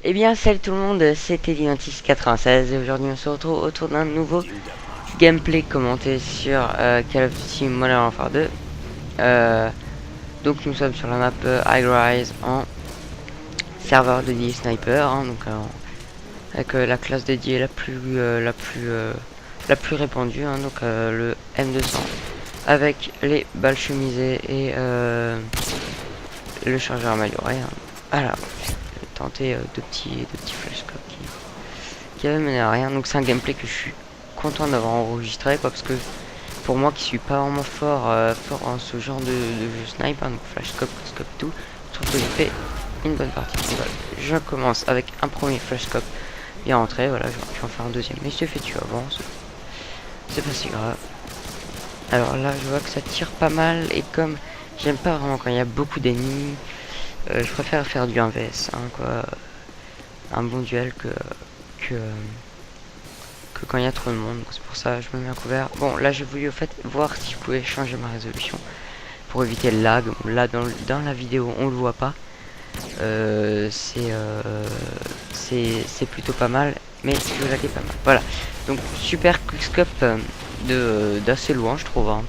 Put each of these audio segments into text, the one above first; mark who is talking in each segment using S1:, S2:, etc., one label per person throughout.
S1: Eh bien, salut tout le monde, c'était Dimantis96 et aujourd'hui on se retrouve autour d'un nouveau gameplay commenté sur Call of Duty Modern Warfare 2. Donc nous sommes sur la map High Rise en serveur dédié sniper, hein, donc avec la classe dédiée la plus répandue, hein, donc le M200 avec les balles chemisées et le chargeur amélioré. Hein. Alors, tenter de petits flashcocks qui avait mené à rien. Donc c'est un gameplay que je suis content d'avoir enregistré, quoi, parce que pour moi qui suis pas vraiment fort en ce genre de jeu snipe, hein, donc flashcock, scope, tout, je trouve que j'ai fait une bonne partie. Donc, voilà. Je commence avec un premier flashcock bien rentré, voilà, je vais en faire un deuxième, mais c'est fait tuer avant, c'est pas si grave. Alors là je vois que ça tire pas mal, et comme j'aime pas vraiment quand il y a beaucoup d'ennemis, je préfère faire du 1vs, hein, quoi, un bon duel que quand il y a trop de monde, donc c'est pour ça que je me mets à couvert. Bon, là j'ai voulu au fait voir si je pouvais changer ma résolution pour éviter le lag. Bon, là dans la vidéo on le voit pas, c'est plutôt pas mal, mais le lag est pas mal. Voilà, donc super quickscope d'assez loin je trouve, hein,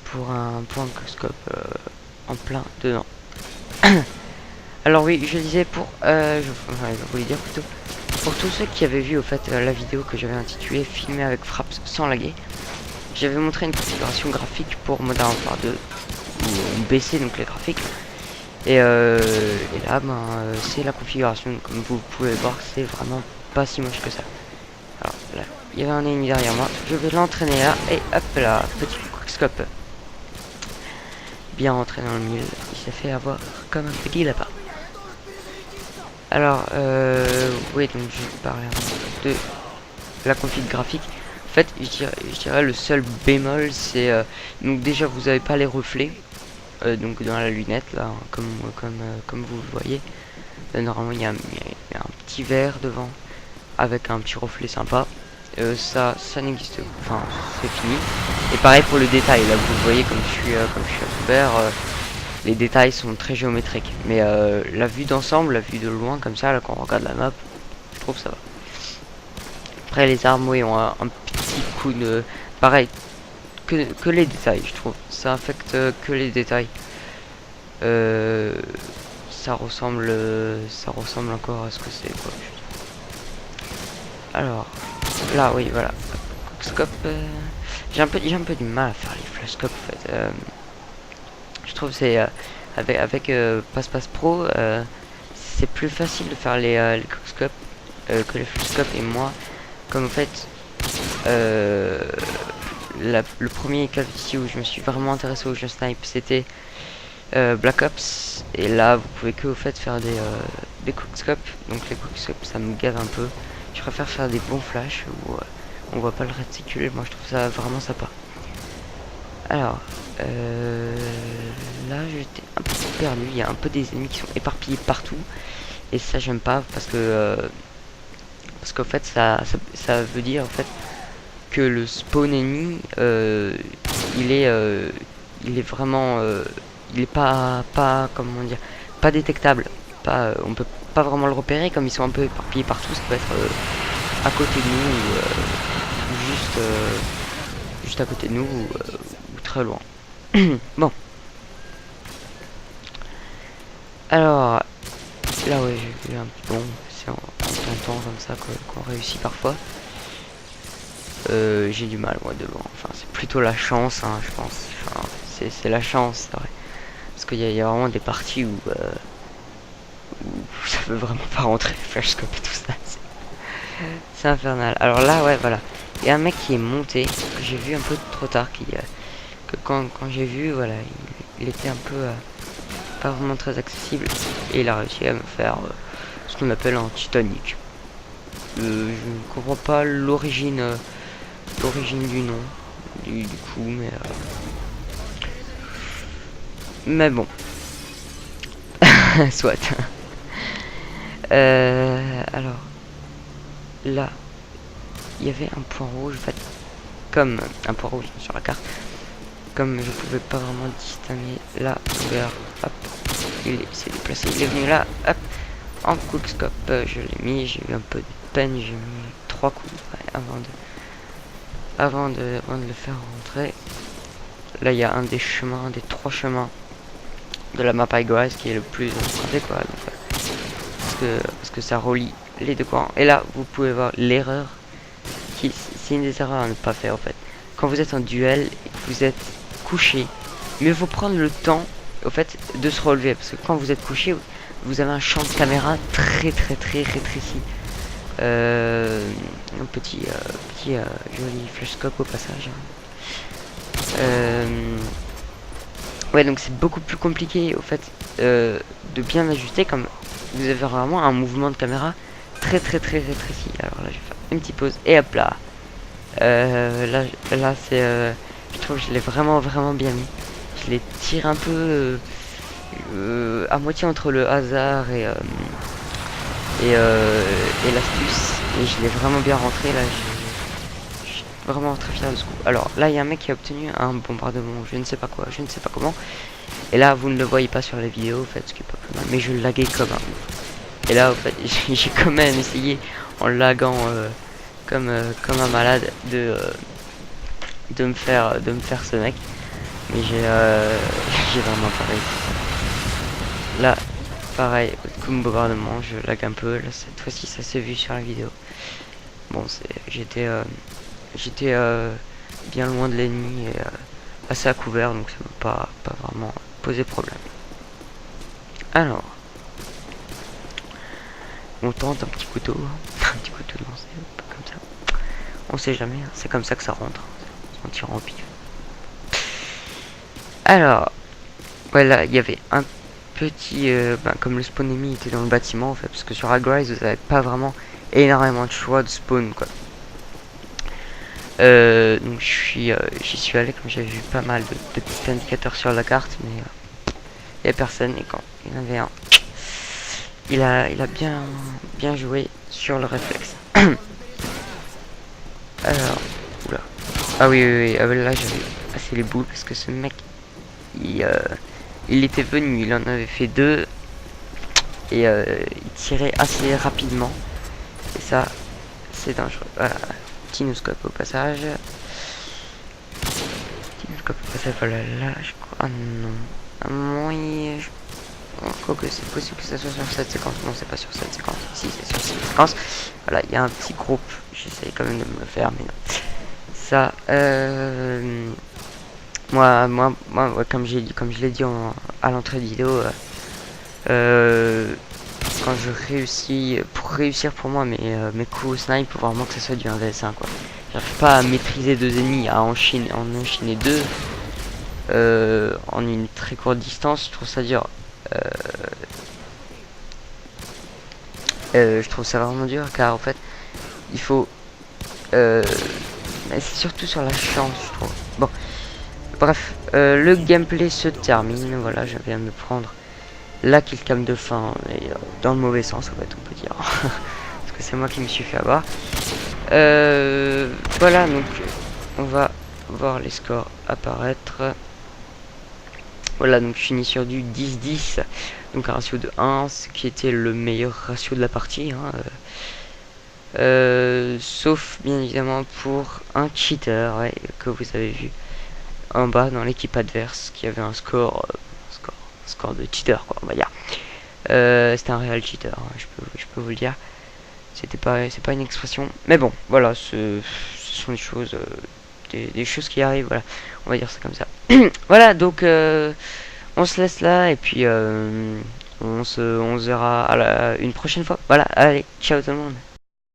S1: pour un quickscope en plein dedans. Alors oui, je disais je voulais dire plutôt pour tous ceux qui avaient vu au fait la vidéo que j'avais intitulée Filmer avec frappe sans laguer, j'avais montré une configuration graphique pour Modern Warfare 2 où on baissait donc les graphiques, et là c'est la configuration. Comme vous pouvez voir, c'est vraiment pas si moche que ça. Alors là il y avait un ennemi derrière moi, je vais l'entraîner là, et hop là, petit quickscope bien rentré dans le mille. Il s'est fait avoir comme un petit lapin. Alors, oui, donc je vais parler de la config graphique. En fait, je dirais le seul bémol, c'est donc déjà vous n'avez pas les reflets, donc dans la lunette là, comme vous le voyez. Normalement, il y a un petit verre devant avec un petit reflet sympa. Ça n'existe, enfin, c'est fini. Et pareil pour le détail. Là, vous le voyez, comme je suis à couvert. Les détails sont très géométriques, mais la vue d'ensemble, la vue de loin comme ça, là, quand on regarde la map, je trouve ça va. Après les armes, oui, ont un petit coup de pareil que les détails, je trouve. Ça affecte que les détails. Ça ressemble encore à ce que c'est, quoi. Alors là, oui, voilà. Scope, j'ai un peu du mal à faire les flashcopes en fait. Je trouve c'est avec Passe Pro, c'est plus facile de faire les quickscopes que les flashcopes. Et moi, comme en fait le premier Call of Duty où je me suis vraiment intéressé au jeu snipe, c'était Black Ops, et là vous pouvez que au fait faire des quickscopes. Donc les quickscopes ça me gave un peu. Je préfère faire des bons flashs où on voit pas le réticule. Moi je trouve ça vraiment sympa. Alors là j'étais un peu perdu, il y a un peu des ennemis qui sont éparpillés partout, et ça j'aime pas parce qu'en fait ça veut dire en fait que le spawn ennemi il est vraiment il est pas comment dire, pas détectable, pas on peut pas vraiment le repérer, comme ils sont un peu éparpillés partout. Ça peut être à côté de nous ou juste à côté de nous ou très loin. Bon, alors là ouais j'ai vu un petit bon, c'est en tentant comme ça qu'on réussit parfois. J'ai du mal moi de loin, enfin c'est plutôt la chance, hein, je pense, enfin, c'est la chance, c'est vrai, parce qu'il y a vraiment des parties où ça veut vraiment pas rentrer, flashscope et tout ça, c'est infernal. Alors là ouais voilà, il y a un mec qui est monté, que j'ai vu un peu trop tard, que quand j'ai vu, voilà, il était un peu pas vraiment très accessible, et il a réussi à me faire ce qu'on appelle un Titanic. Je ne comprends pas l'origine du nom du coup, mais bon. Soit. Alors là il y avait un point rouge en fait, comme un point rouge sur la carte, comme je pouvais pas vraiment distinguer la couleur hop, il s'est déplacé, il est venu là, hop, en quickscope, je l'ai mis, j'ai eu un peu de peine, j'ai mis 3 coups ouais, avant de le faire rentrer. Là il y a un des chemins, des 3 chemins de la map iGuys qui est le plus emprunté quoi, donc, parce que ça relie les deux coins. Et là vous pouvez voir l'erreur, qui c'est une des erreurs à ne pas faire en fait. Quand vous êtes en duel et que vous êtes couché, mieux vaut prendre le temps au fait de se relever, parce que quand vous êtes couché vous avez un champ de caméra très rétréci. Un petit joli flashscope au passage. Ouais, donc c'est beaucoup plus compliqué au fait de bien ajuster, comme vous avez vraiment un mouvement de caméra très rétréci. Alors là je vais faire une petite pause et hop là. Là c'est je trouve que je l'ai vraiment bien mis. Je les tire un peu à moitié entre le hasard et l'astuce, et je l'ai vraiment bien rentré là. Je suis vraiment très fier de ce coup. Alors là il y a un mec qui a obtenu un bombardement, je ne sais pas quoi, je ne sais pas comment, et là vous ne le voyez pas sur la vidéo en fait, ce qui est pas plus mal, mais je laguais comme un, et là en fait j'ai quand même essayé en laguant comme un malade de me faire ce mec, mais j'ai vraiment pas réussi. Là pareil, comme bombardement, je lag un peu. Là cette fois-ci ça s'est vu sur la vidéo. Bon, j'étais bien loin de l'ennemi et assez à couvert, donc ça m'a pas vraiment posé problème. Alors on tente un petit couteau, un petit couteau lancé, comme ça. On sait jamais, hein. C'est comme ça que ça rentre, en tirant au pif. Alors voilà, il y avait un petit comme le spawn ennemi était dans le bâtiment en fait, parce que sur iGuys vous avez pas vraiment énormément de choix de spawn quoi. Donc j'y suis allé, comme j'avais vu pas mal de petits indicateurs sur la carte, mais il y a personne, et quand il y en avait un, il a bien joué sur le réflexe. Alors oula, ah oui, là j'avais assez les boules parce que ce mec il était venu, il en avait fait 2 et il tirait assez rapidement, et ça c'est dangereux. Voilà, petit no-scope au passage. Voilà, là je crois, ah non, à moins quoique c'est possible que ça soit sur cette séquence. Non, c'est pas sur cette séquence, si c'est sur cette séquence. Voilà, il y a un petit groupe, j'essaye quand même de me le faire, mais non. Ça moi ouais, comme je l'ai dit à l'entrée de vidéo, quand je réussis, pour réussir pour moi mes coups au snipe, faut vraiment que ça soit du 1vs1 quoi. J'arrive pas à maîtriser 2 ennemis, à enchaîner 2 en une très courte distance. Je trouve ça dur. Je trouve ça vraiment dur, car en fait il faut mais c'est surtout sur la chance, je trouve. Bon, bref, le gameplay se termine. Voilà, je viens de me prendre la killcam de fin, et dans le mauvais sens en fait, on peut dire. Parce que c'est moi qui me suis fait avoir. Voilà, donc on va voir les scores apparaître. Voilà, donc je finis sur du 10-10, donc un ratio de 1, ce qui était le meilleur ratio de la partie, hein. Sauf bien évidemment pour un cheater, ouais, que vous avez vu en bas dans l'équipe adverse, qui avait un score de cheater quoi, on va dire. C'était un réel cheater, hein, je peux vous le dire. C'est pas une expression, mais bon, voilà, ce sont des choses, des choses qui arrivent, voilà, on va dire ça comme ça. Voilà, donc on se laisse là, et puis on se verra à une prochaine fois. Voilà, allez, ciao tout le monde.